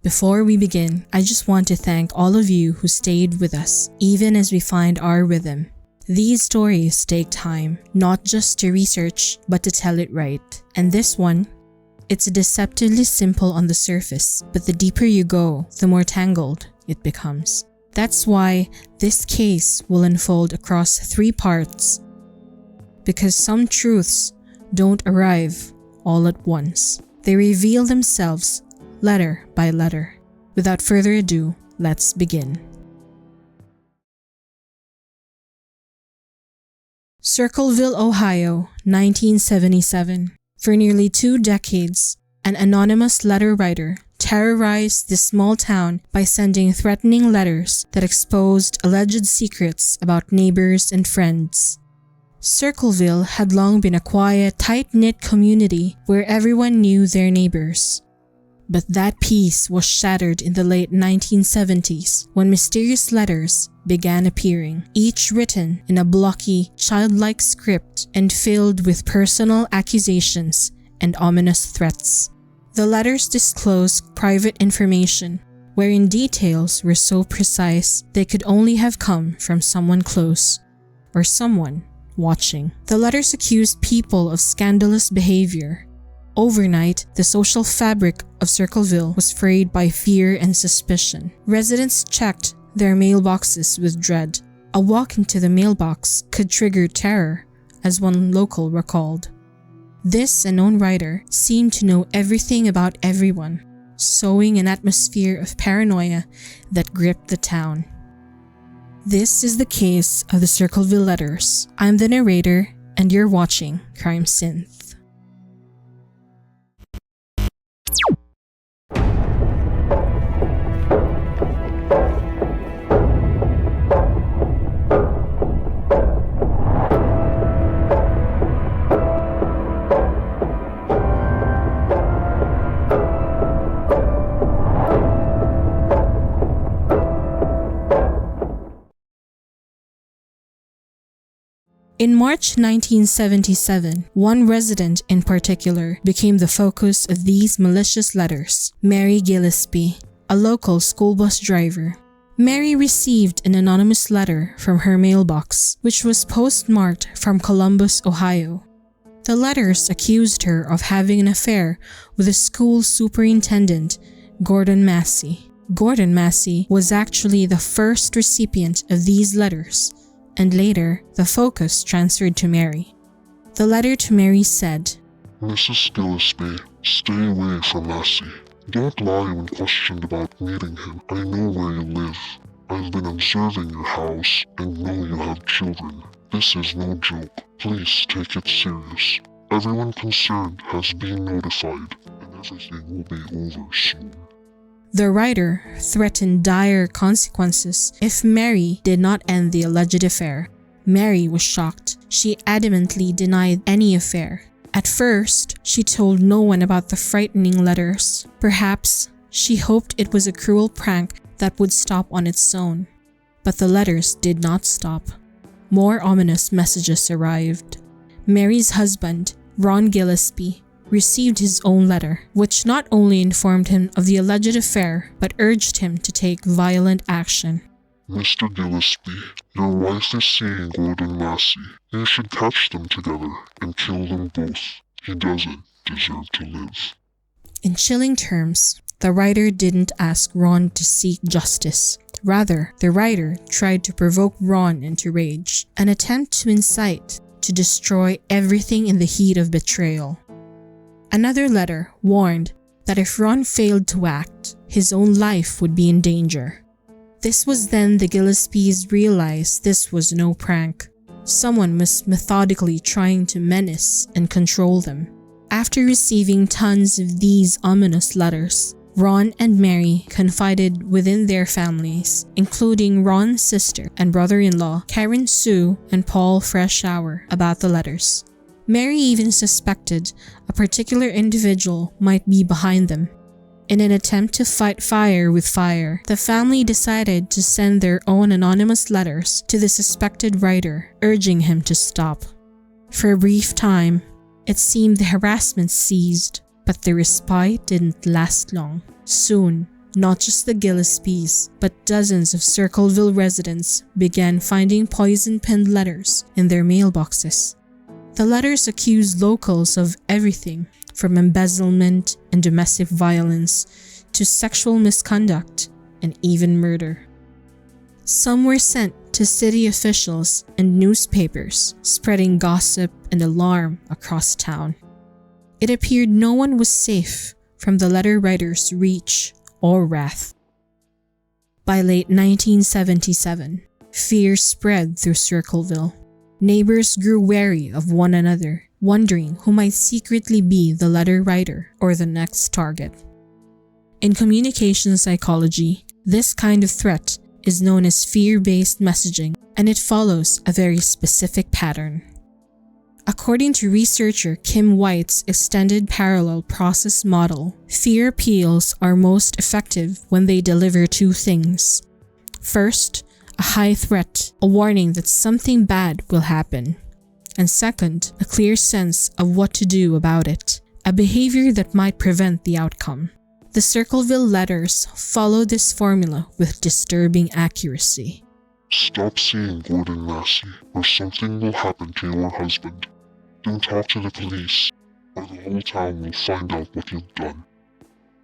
Before we begin, I just want to thank all of you who stayed with us, even as we find our rhythm. These stories take time, not just to research, but to tell it right. And this one, it's deceptively simple on the surface, but the deeper you go, the more tangled it becomes. That's why this case will unfold across 3 parts, because some truths don't arrive all at once. They reveal themselves letter by letter. Without further ado, let's begin. Circleville, Ohio, 1977. For nearly 2 decades, an anonymous letter writer terrorized this small town by sending threatening letters that exposed alleged secrets about neighbors and friends. Circleville had long been a quiet, tight-knit community where everyone knew their neighbors. But that peace was shattered in the late 1970s when mysterious letters began appearing, each written in a blocky, childlike script and filled with personal accusations and ominous threats. The letters disclosed private information, wherein details were so precise they could only have come from someone close or someone watching. The letters accused people of scandalous behavior. Overnight, the social fabric of Circleville was frayed by fear and suspicion. Residents checked their mailboxes with dread. A walk into the mailbox could trigger terror, as one local recalled. This unknown writer seemed to know everything about everyone, sowing an atmosphere of paranoia that gripped the town. This is the case of the Circleville letters. I'm the narrator, and you're watching CrimeSynth. In March 1977, one resident in particular became the focus of these malicious letters: Mary Gillispie, a local school bus driver. Mary received an anonymous letter from her mailbox, which was postmarked from Columbus, Ohio. The letters accused her of having an affair with the school superintendent, Gordon Massey. Gordon Massey was actually the first recipient of these letters, and later, the focus transferred to Mary. The letter to Mary said, "Mrs. Gillispie, stay away from Massey. Don't lie when questioned about meeting him. I know where you live. I've been observing your house and know you have children. This is no joke. Please take it serious. Everyone concerned has been notified, and everything will be over soon." The writer threatened dire consequences if Mary did not end the alleged affair. Mary was shocked. She adamantly denied any affair. At first, she told no one about the frightening letters. Perhaps she hoped it was a cruel prank that would stop on its own. But the letters did not stop. More ominous messages arrived. Mary's husband, Ron Gillispie, received his own letter, which not only informed him of the alleged affair, but urged him to take violent action. "Mr. Gillispie, your wife is seeing Gordon Massey. You should catch them together and kill them both. He doesn't deserve to live." In chilling terms, the writer didn't ask Ron to seek justice. Rather, the writer tried to provoke Ron into rage, an attempt to incite, to destroy everything in the heat of betrayal. Another letter warned that if Ron failed to act, his own life would be in danger. This was then the Gillespies realized this was no prank. Someone was methodically trying to menace and control them. After receiving tons of these ominous letters, Ron and Mary confided within their families, including Ron's sister and brother-in-law, Karen Sue and Paul Freshour, about the letters. Mary even suspected a particular individual might be behind them. In an attempt to fight fire with fire, the family decided to send their own anonymous letters to the suspected writer, urging him to stop. For a brief time, it seemed the harassment ceased, but the respite didn't last long. Soon, not just the Gillispies, but dozens of Circleville residents began finding poison-penned letters in their mailboxes. The letters accused locals of everything from embezzlement and domestic violence to sexual misconduct and even murder. Some were sent to city officials and newspapers, spreading gossip and alarm across town. It appeared no one was safe from the letter writer's reach or wrath. By late 1977, fear spread through Circleville. Neighbors grew wary of one another, wondering who might secretly be the letter writer or the next target. In communication psychology, this kind of threat is known as fear-based messaging, and it follows a very specific pattern. According to researcher Kim White's extended parallel process model, fear appeals are most effective when they deliver two things. First, a high threat, a warning that something bad will happen. And second, a clear sense of what to do about it, a behavior that might prevent the outcome. The Circleville letters follow this formula with disturbing accuracy. Stop seeing Gordon Massey, or something will happen to your husband. Don't talk to the police, or the whole town will find out what you've done.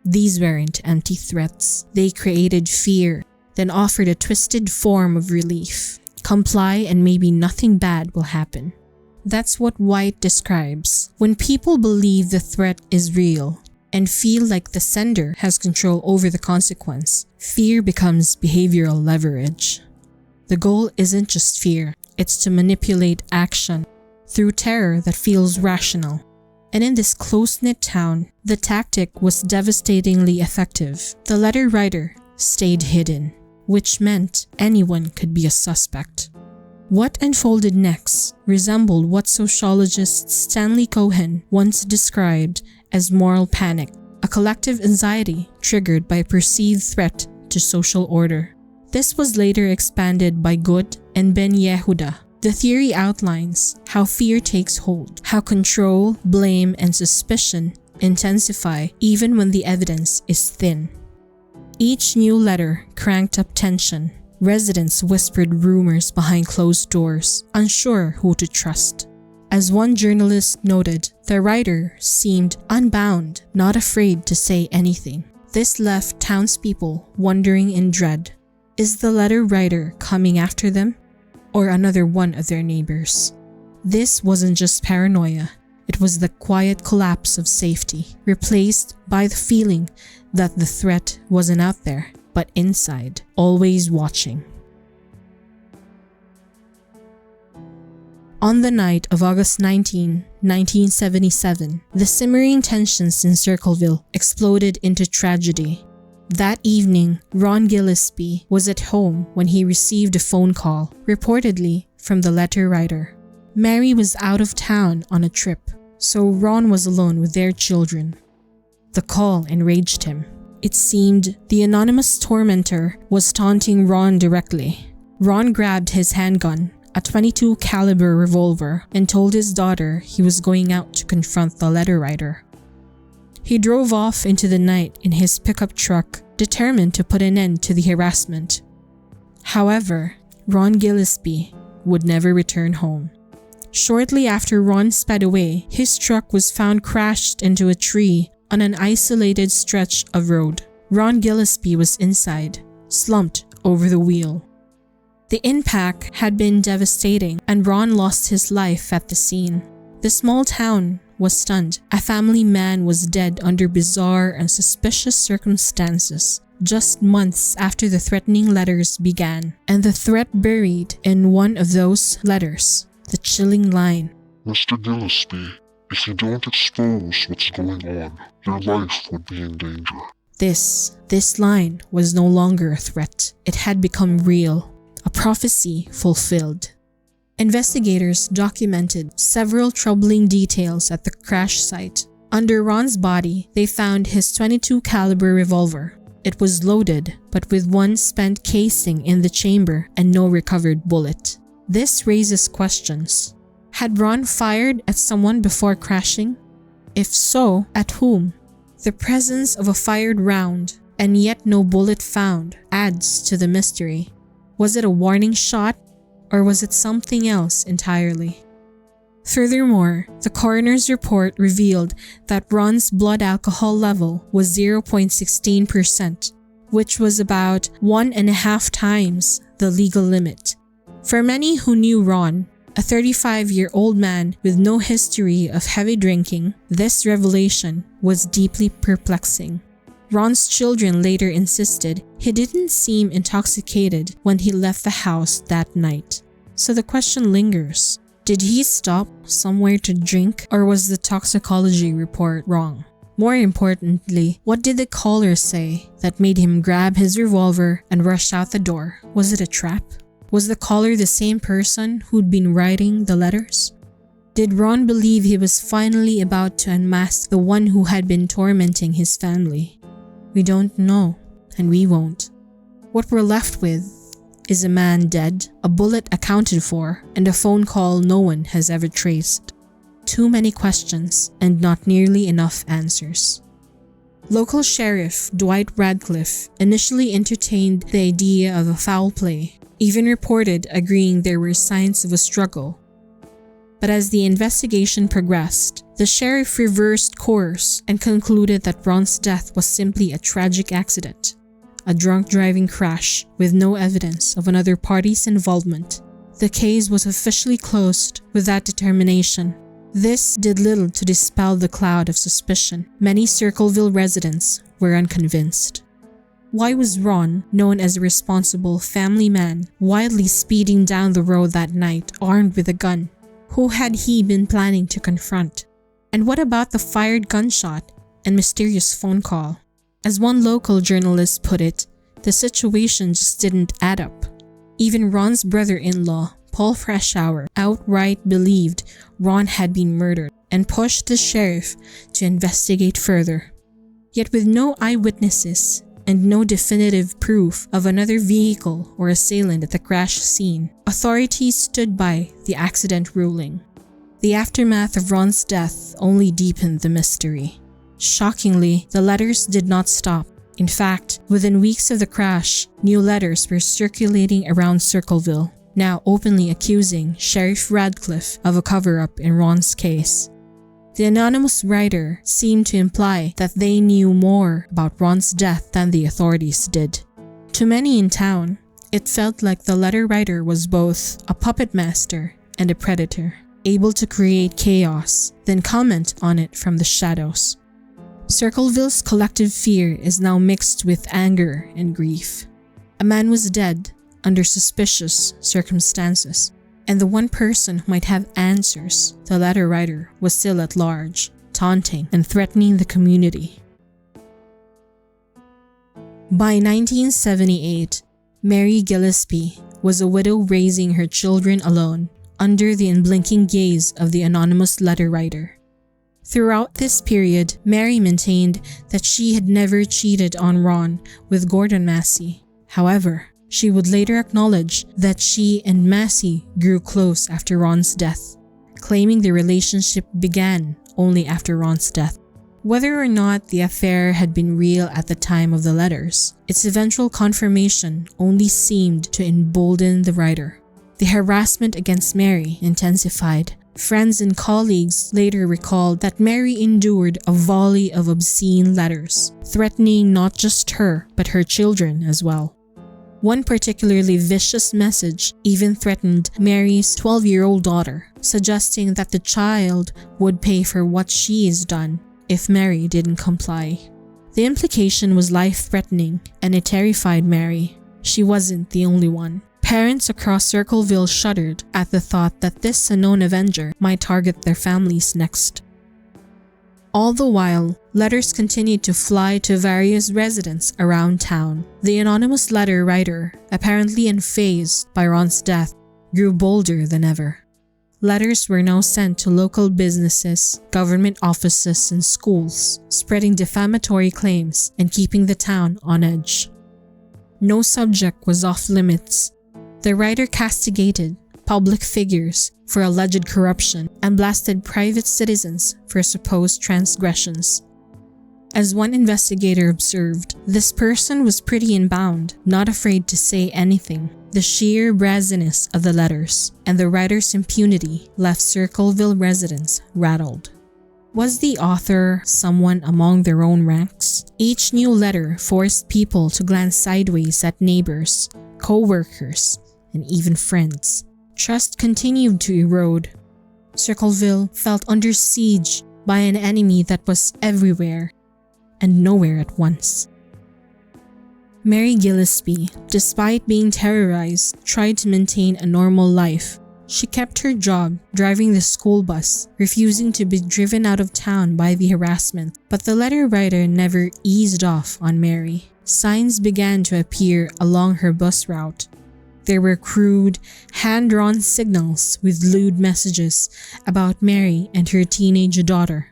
These weren't empty threats. They created fear, then offered a twisted form of relief. Comply and maybe nothing bad will happen. That's what White describes. When people believe the threat is real and feel like the sender has control over the consequence, fear becomes behavioral leverage. The goal isn't just fear, it's to manipulate action through terror that feels rational. And in this close-knit town, the tactic was devastatingly effective. The letter writer stayed hidden, which meant anyone could be a suspect. What unfolded next resembled what sociologist Stanley Cohen once described as moral panic, a collective anxiety triggered by a perceived threat to social order. This was later expanded by Good and Ben Yehuda. The theory outlines how fear takes hold, how control, blame, and suspicion intensify even when the evidence is thin. Each new letter cranked up tension. Residents whispered rumors behind closed doors, unsure who to trust. As one journalist noted, the writer seemed unbound, not afraid to say anything. This left townspeople wondering in dread. Is the letter writer coming after them? Or another one of their neighbors? This wasn't just paranoia. It was the quiet collapse of safety, replaced by the feeling that the threat wasn't out there, but inside, always watching. On the night of August 19, 1977, the simmering tensions in Circleville exploded into tragedy. That evening, Ron Gillispie was at home when he received a phone call, reportedly from the letter writer. Mary was out of town on a trip, so Ron was alone with their children. The call enraged him. It seemed the anonymous tormentor was taunting Ron directly. Ron grabbed his handgun, a .22 caliber revolver, and told his daughter he was going out to confront the letter writer. He drove off into the night in his pickup truck, determined to put an end to the harassment. However, Ron Gillispie would never return home. Shortly after Ron sped away, his truck was found crashed into a tree on an isolated stretch of road. Ron Gillispie was inside, slumped over the wheel. The impact had been devastating, and Ron lost his life at the scene. The small town was stunned. A family man was dead under bizarre and suspicious circumstances, just months after the threatening letters began, and the threat buried in one of those letters, the chilling line. Mr. Gillispie, if you don't expose what's going on, your life would be in danger. This line was no longer a threat. It had become real, a prophecy fulfilled. Investigators documented several troubling details at the crash site. Under Ron's body, they found his .22 caliber revolver. It was loaded, but with one spent casing in the chamber and no recovered bullet. This raises questions. Had Ron fired at someone before crashing? If so, at whom? The presence of a fired round and yet no bullet found adds to the mystery. Was it a warning shot, or was it something else entirely? Furthermore, the coroner's report revealed that Ron's blood alcohol level was 0.16%, which was about 1.5 times the legal limit. For many who knew Ron, a 35-year-old man with no history of heavy drinking, this revelation was deeply perplexing. Ron's children later insisted he didn't seem intoxicated when he left the house that night. So the question lingers. Did he stop somewhere to drink, or was the toxicology report wrong? More importantly, what did the caller say that made him grab his revolver and rush out the door? Was it a trap? Was the caller the same person who'd been writing the letters? Did Ron believe he was finally about to unmask the one who had been tormenting his family? We don't know, and we won't. What we're left with is a man dead, a bullet accounted for, and a phone call no one has ever traced. Too many questions and not nearly enough answers. Local Sheriff Dwight Radcliffe initially entertained the idea of a foul play, even reported agreeing there were signs of a struggle. But as the investigation progressed, the sheriff reversed course and concluded that Ron's death was simply a tragic accident. A drunk driving crash with no evidence of another party's involvement. The case was officially closed with that determination. This did little to dispel the cloud of suspicion. Many Circleville residents were unconvinced. Why was Ron, known as a responsible family man, wildly speeding down the road that night armed with a gun? Who had he been planning to confront? And what about the fired gunshot and mysterious phone call? As one local journalist put it, the situation just didn't add up. Even Ron's brother-in-law, Paul Freshour, outright believed Ron had been murdered and pushed the sheriff to investigate further. Yet with no eyewitnesses and no definitive proof of another vehicle or assailant at the crash scene, authorities stood by the accident ruling. The aftermath of Ron's death only deepened the mystery. Shockingly, the letters did not stop. In fact, within weeks of the crash, new letters were circulating around Circleville, now openly accusing Sheriff Radcliffe of a cover-up in Ron's case. The anonymous writer seemed to imply that they knew more about Ron's death than the authorities did. To many in town, it felt like the letter writer was both a puppet master and a predator, able to create chaos, then comment on it from the shadows. Circleville's collective fear is now mixed with anger and grief. A man was dead under suspicious circumstances, and the one person who might have answers, the letter writer, was still at large, taunting and threatening the community. By 1978, Mary Gillispie was a widow raising her children alone under the unblinking gaze of the anonymous letter writer. Throughout this period, Mary maintained that she had never cheated on Ron with Gordon Massey. However, she would later acknowledge that she and Massey grew close after Ron's death, claiming the relationship began only after Ron's death. Whether or not the affair had been real at the time of the letters, its eventual confirmation only seemed to embolden the writer. The harassment against Mary intensified. Friends and colleagues later recalled that Mary endured a volley of obscene letters, threatening not just her, but her children as well. One particularly vicious message even threatened Mary's 12-year-old daughter, suggesting that the child would pay for what she has done if Mary didn't comply. The implication was life-threatening, and it terrified Mary. She wasn't the only one. Parents across Circleville shuddered at the thought that this unknown avenger might target their families next. All the while, letters continued to fly to various residents around town. The anonymous letter writer, apparently unfazed by Ron's death, grew bolder than ever. Letters were now sent to local businesses, government offices, and schools, spreading defamatory claims and keeping the town on edge. No subject was off limits. The writer castigated public figures for alleged corruption and blasted private citizens for supposed transgressions. As one investigator observed, this person was pretty unbound, not afraid to say anything. The sheer brazenness of the letters and the writer's impunity left Circleville residents rattled. Was the author someone among their own ranks? Each new letter forced people to glance sideways at neighbors, co-workers, and even friends. Trust continued to erode. Circleville felt under siege by an enemy that was everywhere and nowhere at once. Mary Gillispie, despite being terrorized, tried to maintain a normal life. She kept her job driving the school bus, refusing to be driven out of town by the harassment. But the letter writer never eased off on Mary. Signs began to appear along her bus route. There were crude, hand-drawn signals with lewd messages about Mary and her teenage daughter.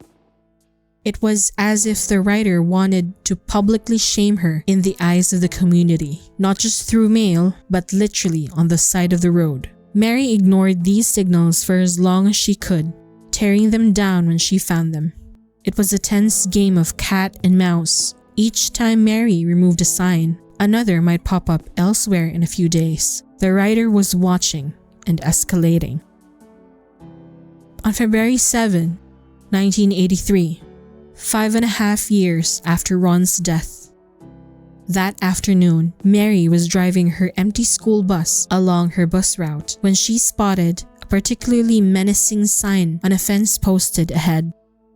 It was as if the writer wanted to publicly shame her in the eyes of the community, not just through mail, but literally on the side of the road. Mary ignored these signals for as long as she could, tearing them down when she found them. It was a tense game of cat and mouse. Each time Mary removed a sign, another might pop up elsewhere in a few days. The writer was watching and escalating. On February 7, 1983, 5.5 years after Ron's death. That afternoon, Mary was driving her empty school bus along her bus route when she spotted a particularly menacing sign on a fence posted ahead.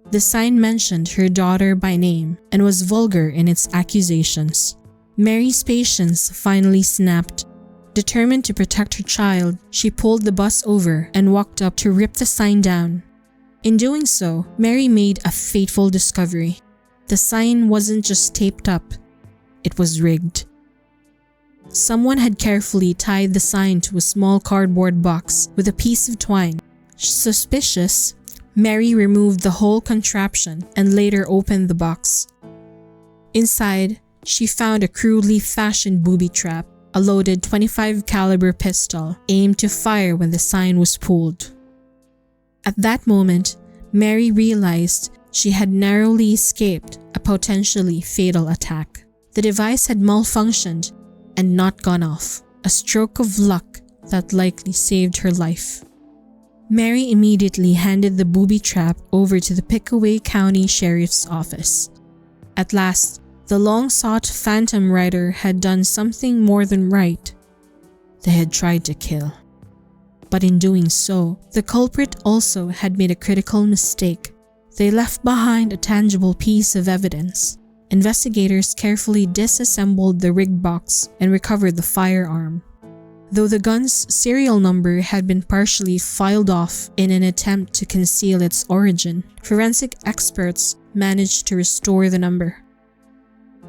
The sign mentioned her daughter by name and was vulgar in its accusations. Mary's patience finally snapped. Determined to protect her child, she pulled the bus over and walked up to rip the sign down. In doing so, Mary made a fateful discovery. The sign wasn't just taped up, it was rigged. Someone had carefully tied the sign to a small cardboard box with a piece of twine. Suspicious, Mary removed the whole contraption and later opened the box. Inside, she found a crudely fashioned booby trap, a loaded .25 caliber pistol aimed to fire when the sign was pulled. At that moment, Mary realized she had narrowly escaped a potentially fatal attack. The device had malfunctioned and not gone off, a stroke of luck that likely saved her life. Mary immediately handed the booby trap over to the Pickaway County Sheriff's Office. At last, the long-sought phantom writer had done something more than right. They had tried to kill. But in doing so, the culprit also had made a critical mistake. They left behind a tangible piece of evidence. Investigators carefully disassembled the rigged box and recovered the firearm. Though the gun's serial number had been partially filed off in an attempt to conceal its origin, forensic experts managed to restore the number.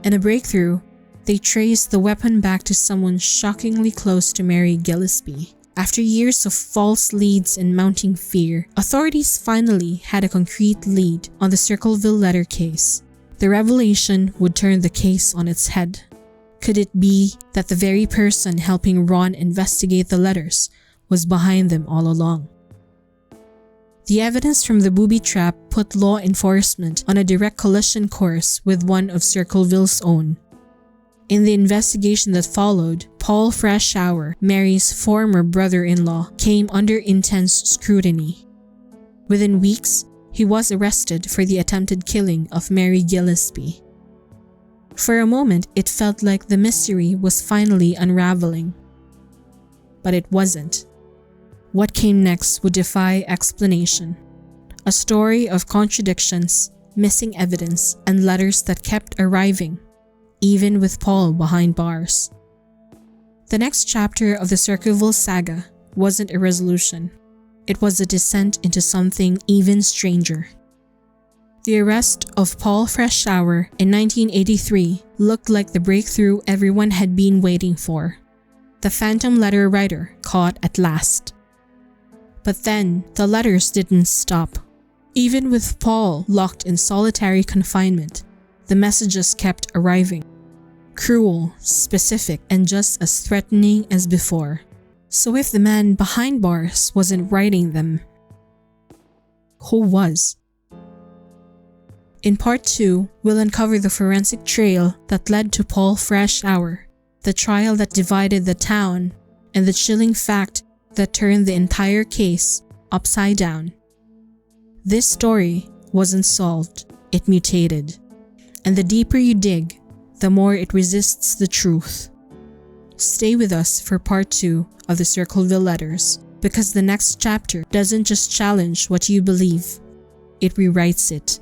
In a breakthrough, they traced the weapon back to someone shockingly close to Mary Gillispie. After years of false leads and mounting fear, authorities finally had a concrete lead on the Circleville letter case. The revelation would turn the case on its head. Could it be that the very person helping Ron investigate the letters was behind them all along? The evidence from the booby trap put law enforcement on a direct collision course with one of Circleville's own. In the investigation that followed, Paul Freshour, Mary's former brother-in-law, came under intense scrutiny. Within weeks, he was arrested for the attempted killing of Mary Gillispie. For a moment, it felt like the mystery was finally unraveling. But it wasn't. What came next would defy explanation. A story of contradictions, missing evidence, and letters that kept arriving, even with Paul behind bars. The next chapter of the Circleville saga wasn't a resolution. It was a descent into something even stranger. The arrest of Paul Freshour in 1983 looked like the breakthrough everyone had been waiting for. The phantom letter writer caught at last. But then, the letters didn't stop. Even with Paul locked in solitary confinement, the messages kept arriving. Cruel, specific, and just as threatening as before. So if the man behind bars wasn't writing them, who was? In part 2, we'll uncover the forensic trail that led to Paul Fresh Hour, the trial that divided the town, and the chilling fact that turned the entire case upside down. This story wasn't solved, it mutated. And the deeper you dig, the more it resists the truth. Stay with us for part 2 of the Circleville letters, because the next chapter doesn't just challenge what you believe, it rewrites it.